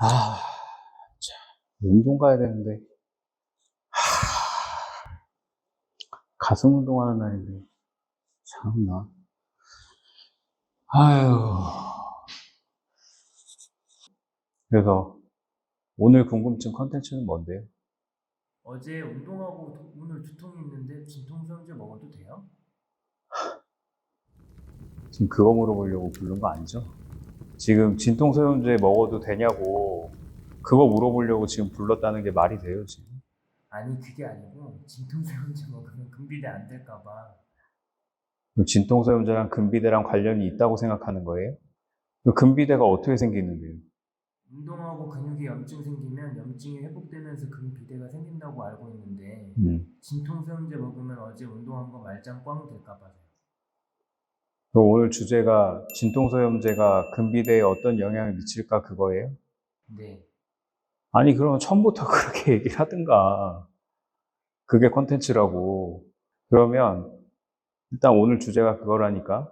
아, 참, 운동 가야 되는데, 가슴 운동하는 날인데, 참나. 아유. 그래서 오늘 궁금증 컨텐츠는 뭔데요? 어제 운동하고 오늘 두통이 있는데 진통제제 먹어도 돼요? 지금 그거 물어보려고 부른 거 아니죠? 지금 진통소염제 먹어도 되냐고, 그거 물어보려고 지금 불렀다는 게 말이 돼요, 지금? 아니 그게 아니고 진통제제 먹으면 금비대 안 될까봐. 그럼 진통소염제랑 금비대랑 관련이 있다고 생각하는 거예요? 그 금비대가 어떻게 생기는데요? 운동하고 근육에 염증 생기면 염증이 회복되면서 금비대가 생긴다고 알고 있는데 음. 진통제제 먹으면 어제 운동한 거 말짱 꽝 될까봐요. 그럼 오늘 주제가 진통소염제가 금비대에 어떤 영향을 미칠까 그거예요? 네. 아니, 그러면 처음부터 그렇게 얘기를 하든가. 그게 콘텐츠라고. 그러면 일단 오늘 주제가 그거라니까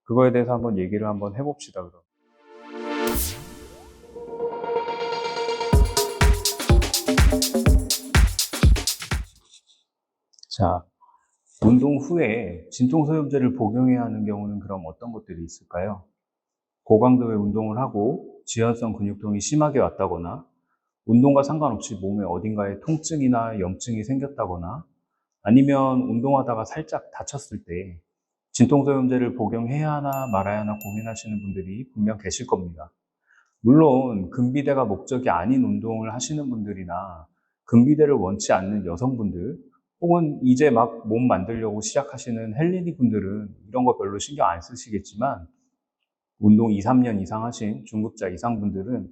그거에 대해서 한번 얘기를 한번 해봅시다, 그럼. 자, 운동 후에 진통소염제를 복용해야 하는 경우는 그럼 어떤 것들이 있을까요? 고강도의 운동을 하고 지연성 근육통이 심하게 왔다거나 운동과 상관없이 몸에 어딘가에 통증이나 염증이 생겼다거나 아니면 운동하다가 살짝 다쳤을 때 진통소염제를 복용해야 하나 말아야 하나 고민하시는 분들이 분명 계실 겁니다. 물론 금비대가 목적이 아닌 운동을 하시는 분들이나 금비대를 원치 않는 여성분들 혹은 이제 막 몸 만들려고 시작하시는 헬린이 분들은 이런 거 별로 신경 안 쓰시겠지만 운동 2, 3년 이상 하신 중급자 이상 분들은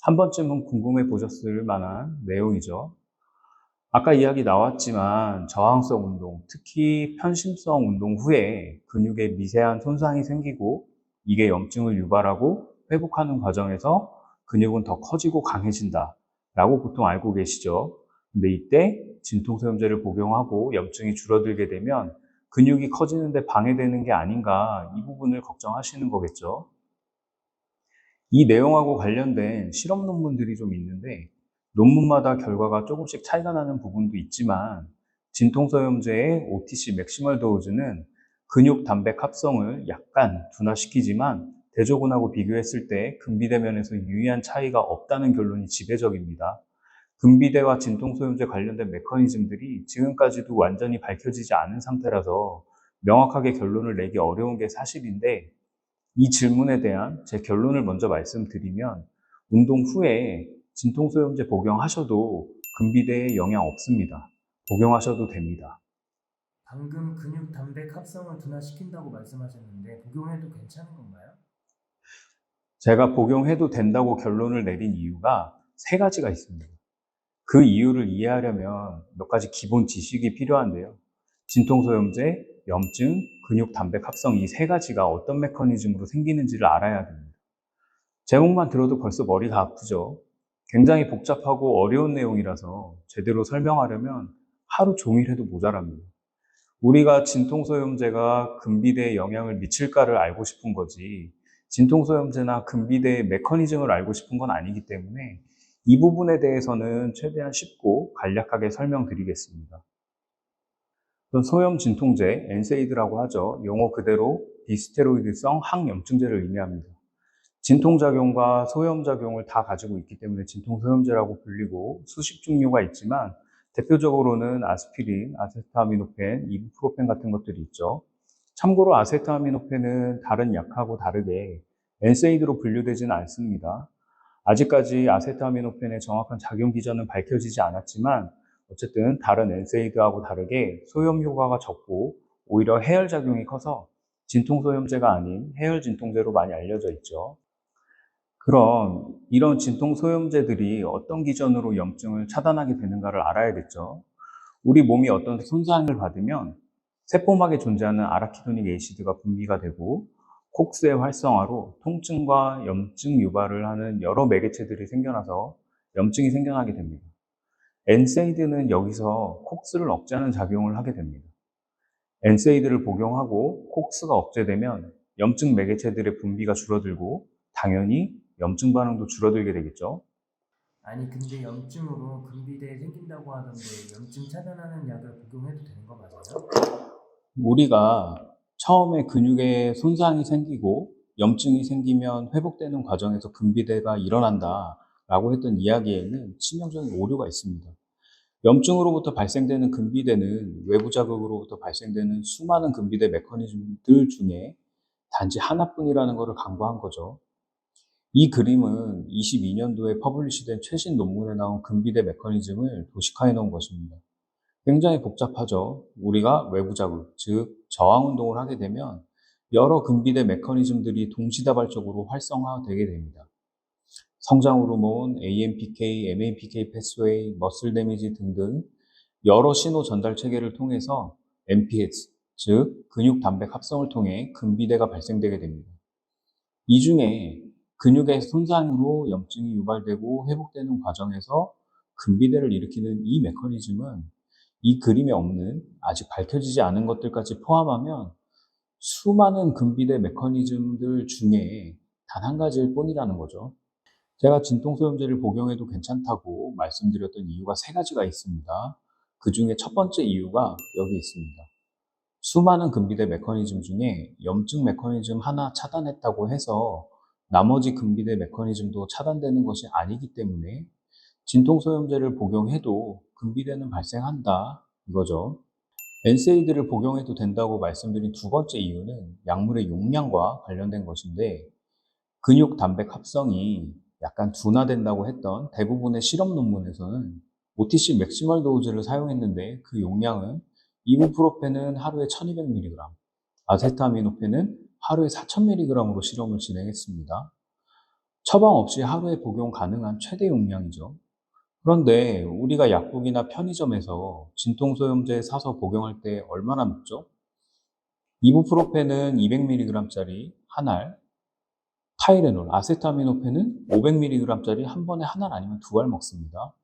한 번쯤은 궁금해 보셨을 만한 내용이죠. 아까 이야기 나왔지만 저항성 운동, 특히 편심성 운동 후에 근육에 미세한 손상이 생기고 이게 염증을 유발하고 회복하는 과정에서 근육은 더 커지고 강해진다 라고 보통 알고 계시죠. 근데 이때 진통소염제를 복용하고 염증이 줄어들게 되면 근육이 커지는데 방해되는 게 아닌가 이 부분을 걱정하시는 거겠죠. 이 내용하고 관련된 실험 논문들이 좀 있는데 논문마다 결과가 조금씩 차이가 나는 부분도 있지만 진통소염제의 OTC 맥시멀 도우즈는 근육 단백 합성을 약간 둔화시키지만 대조군하고 비교했을 때 금비대 면에서 유의한 차이가 없다는 결론이 지배적입니다. 금비대와 진통소염제 관련된 메커니즘들이 지금까지도 완전히 밝혀지지 않은 상태라서 명확하게 결론을 내기 어려운 게 사실인데 이 질문에 대한 제 결론을 먼저 말씀드리면 운동 후에 진통소염제 복용하셔도 금비대에 영향 없습니다. 복용하셔도 됩니다. 방금 근육 단백 합성을 둔화시킨다고 말씀하셨는데 복용해도 괜찮은 건가요? 제가 복용해도 된다고 결론을 내린 이유가 세 가지가 있습니다. 그 이유를 이해하려면 몇 가지 기본 지식이 필요한데요. 진통소염제, 염증, 근육 단백 합성 이 세 가지가 어떤 메커니즘으로 생기는지를 알아야 됩니다. 제목만 들어도 벌써 머리가 아프죠. 굉장히 복잡하고 어려운 내용이라서 제대로 설명하려면 하루 종일 해도 모자랍니다. 우리가 진통소염제가 금비대에 영향을 미칠까를 알고 싶은 거지, 진통소염제나 금비대의 메커니즘을 알고 싶은 건 아니기 때문에 이 부분에 대해서는 최대한 쉽고 간략하게 설명드리겠습니다. 소염 진통제, 엔세이드라고 하죠. 용어 그대로 비스테로이드성 항염증제를 의미합니다. 진통작용과 소염작용을 다 가지고 있기 때문에 진통소염제라고 불리고 수십 종류가 있지만 대표적으로는 아스피린, 아세트아미노펜, 이부프로펜 같은 것들이 있죠. 참고로 아세트아미노펜은 다른 약하고 다르게 엔세이드로 분류되지는 않습니다. 아직까지 아세트아미노펜의 정확한 작용 기전은 밝혀지지 않았지만 어쨌든 다른 엔세이드하고 다르게 소염 효과가 적고 오히려 해열 작용이 커서 진통소염제가 아닌 해열 진통제로 많이 알려져 있죠. 그럼 이런 진통소염제들이 어떤 기전으로 염증을 차단하게 되는가를 알아야겠죠. 우리 몸이 어떤 손상을 받으면 세포막에 존재하는 아라키도닉 애시드가 분비가 되고 콕스의 활성화로 통증과 염증 유발을 하는 여러 매개체들이 생겨나서 염증이 생겨나게 됩니다. 엔세이드는 여기서 콕스를 억제하는 작용을 하게 됩니다. 엔세이드를 복용하고 콕스가 억제되면 염증 매개체들의 분비가 줄어들고 당연히 염증 반응도 줄어들게 되겠죠. 아니 근데 염증으로 근비대 생긴다고 하던데 염증 차단하는 약을 복용해도 되는 거 맞아요? 우리가 처음에 근육에 손상이 생기고 염증이 생기면 회복되는 과정에서 근비대가 일어난다라고 했던 이야기에는 치명적인 오류가 있습니다. 염증으로부터 발생되는 근비대는 외부 자극으로부터 발생되는 수많은 근비대 메커니즘들 중에 단지 하나뿐이라는 것을 강조한 거죠. 이 그림은 22년도에 퍼블리시된 최신 논문에 나온 근비대 메커니즘을 도식화해 놓은 것입니다. 굉장히 복잡하죠. 우리가 외부 자극, 즉 저항 운동을 하게 되면 여러 근비대 메커니즘들이 동시다발적으로 활성화되게 됩니다. 성장 호르몬, AMPK, MAPK 패스웨이, 머슬 데미지 등등 여러 신호 전달 체계를 통해서 MPS, 즉 근육 단백 합성을 통해 근비대가 발생되게 됩니다. 이 중에 근육의 손상으로 염증이 유발되고 회복되는 과정에서 근비대를 일으키는 이 메커니즘은 이 그림에 없는 아직 밝혀지지 않은 것들까지 포함하면 수많은 근비대 메커니즘들 중에 단 한 가지일 뿐이라는 거죠. 제가 진통소염제를 복용해도 괜찮다고 말씀드렸던 이유가 세 가지가 있습니다. 그 중에 첫 번째 이유가 여기 있습니다. 수많은 근비대 메커니즘 중에 염증 메커니즘 하나 차단했다고 해서 나머지 근비대 메커니즘도 차단되는 것이 아니기 때문에 진통소염제를 복용해도 근비대는 발생한다 이거죠. NSAID를 복용해도 된다고 말씀드린 두 번째 이유는 약물의 용량과 관련된 것인데 근육 단백 합성이 약간 둔화된다고 했던 대부분의 실험 논문에서는 OTC 맥시멀 도우즈를 사용했는데 그 용량은 이부프로펜은 하루에 1200mg, 아세타미노펜은 하루에 4000mg으로 실험을 진행했습니다. 처방 없이 하루에 복용 가능한 최대 용량이죠. 그런데 우리가 약국이나 편의점에서 진통소염제 사서 복용할 때 얼마나 먹죠? 이부프로펜은 200mg짜리 한 알, 타이레놀, 아세타미노펜은 500mg짜리 한 번에 한 알 아니면 두 알 먹습니다.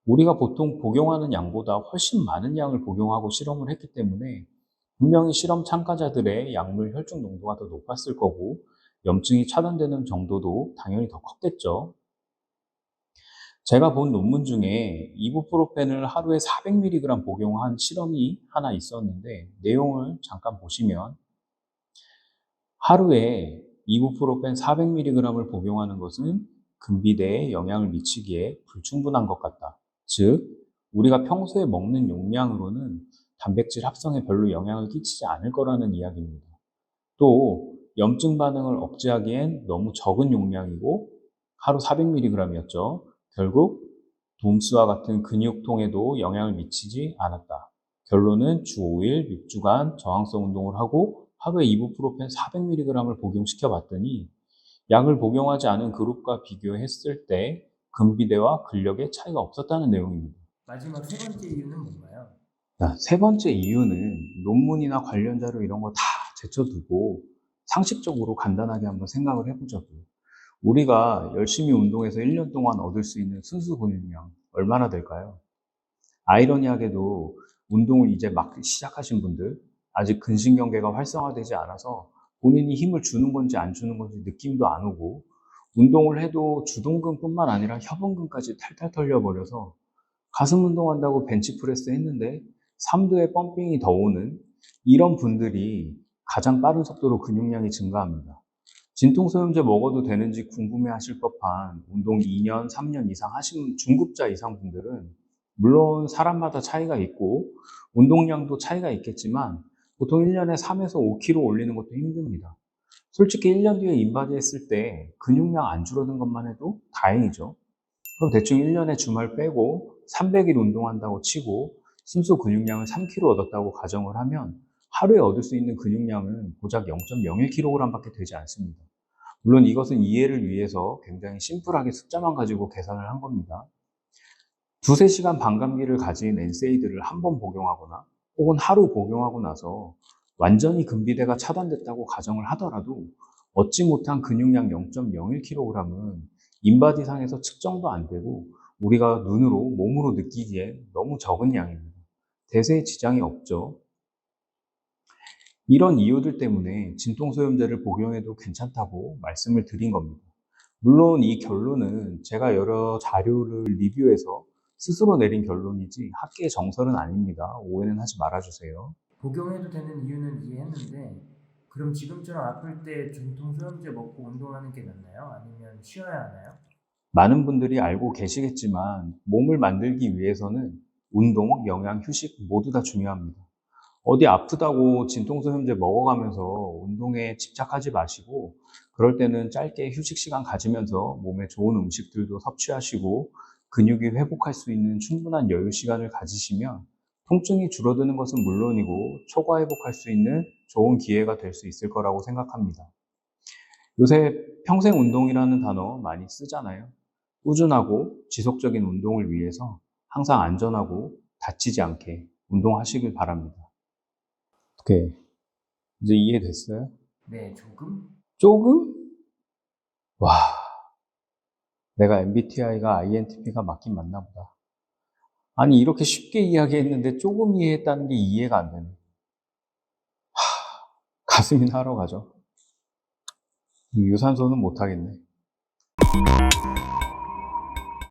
우리가 보통 복용하는 양보다 훨씬 많은 양을 복용하고 실험을 했기 때문에 분명히 실험 참가자들의 약물 혈중 농도가 더 높았을 거고 염증이 차단되는 정도도 당연히 더 컸겠죠. 제가 본 논문 중에 이부프로펜을 하루에 400mg 복용한 실험이 하나 있었는데 내용을 잠깐 보시면 하루에 이부프로펜 400mg을 복용하는 것은 근비대에 영향을 미치기에 불충분한 것 같다. 즉, 우리가 평소에 먹는 용량으로는 단백질 합성에 별로 영향을 끼치지 않을 거라는 이야기입니다. 또 염증 반응을 억제하기엔 너무 적은 용량이고 하루 400mg이었죠. 결국 돔스와 같은 근육통에도 영향을 미치지 않았다. 결론은 주 5일 6주간 저항성 운동을 하고 하루에 이부프로펜 400mg을 복용시켜 봤더니 약을 복용하지 않은 그룹과 비교했을 때 근비대와 근력에 차이가 없었다는 내용입니다. 마지막 세 번째 이유는 뭔가요? 자, 세 번째 이유는 논문이나 관련 자료 이런 거 다 제쳐두고 상식적으로 간단하게 한번 생각을 해보자고요. 우리가 열심히 운동해서 1년 동안 얻을 수 있는 순수 근육량 얼마나 될까요? 아이러니하게도 운동을 이제 막 시작하신 분들, 아직 근신경계가 활성화되지 않아서 본인이 힘을 주는 건지 안 주는 건지 느낌도 안 오고, 운동을 해도 주동근뿐만 아니라 협응근까지 탈탈 털려버려서 가슴 운동한다고 벤치프레스 했는데 3도의 펌핑이 더 오는 이런 분들이 가장 빠른 속도로 근육량이 증가합니다. 진통소염제 먹어도 되는지 궁금해 하실 법한 운동 2년, 3년 이상 하신 중급자 이상 분들은 물론 사람마다 차이가 있고 운동량도 차이가 있겠지만 보통 1년에 3에서 5kg 올리는 것도 힘듭니다. 솔직히 1년 뒤에 인바디 했을 때 근육량 안 줄어든 것만 해도 다행이죠. 그럼 대충 1년에 주말 빼고 300일 운동한다고 치고 순수 근육량을 3kg 얻었다고 가정을 하면 하루에 얻을 수 있는 근육량은 고작 0.01kg밖에 되지 않습니다. 물론 이것은 이해를 위해서 굉장히 심플하게 숫자만 가지고 계산을 한 겁니다. 두세 시간 반감기를 가진 NSAID를 한 번 복용하거나 혹은 하루 복용하고 나서 완전히 근비대가 차단됐다고 가정을 하더라도 얻지 못한 근육량 0.01kg은 인바디상에서 측정도 안 되고 우리가 눈으로 몸으로 느끼기에 너무 적은 양입니다. 대세에 지장이 없죠. 이런 이유들 때문에 진통소염제를 복용해도 괜찮다고 말씀을 드린 겁니다. 물론 이 결론은 제가 여러 자료를 리뷰해서 스스로 내린 결론이지 학계의 정설은 아닙니다. 오해는 하지 말아주세요. 복용해도 되는 이유는 이해했는데 그럼 지금처럼 아플 때 중통소염제 먹고 운동하는 게 낫나요? 아니면 쉬어야 하나요? 많은 분들이 알고 계시겠지만 몸을 만들기 위해서는 운동, 영양, 휴식 모두 다 중요합니다. 어디 아프다고 진통소염제 먹어가면서 운동에 집착하지 마시고 그럴 때는 짧게 휴식 시간 가지면서 몸에 좋은 음식들도 섭취하시고 근육이 회복할 수 있는 충분한 여유 시간을 가지시면 통증이 줄어드는 것은 물론이고 초과 회복할 수 있는 좋은 기회가 될 수 있을 거라고 생각합니다. 요새 평생 운동이라는 단어 많이 쓰잖아요. 꾸준하고 지속적인 운동을 위해서 항상 안전하고 다치지 않게 운동하시길 바랍니다. 오케이. 이제 이해됐어요? 네, 조금? 조금? 와, 내가 MBTI가 INTP가 맞긴 맞나 보다. 아니, 이렇게 쉽게 이야기했는데 조금 이해했다는 게 이해가 안 되네. 가슴이 나러 가죠. 유산소는 못하겠네.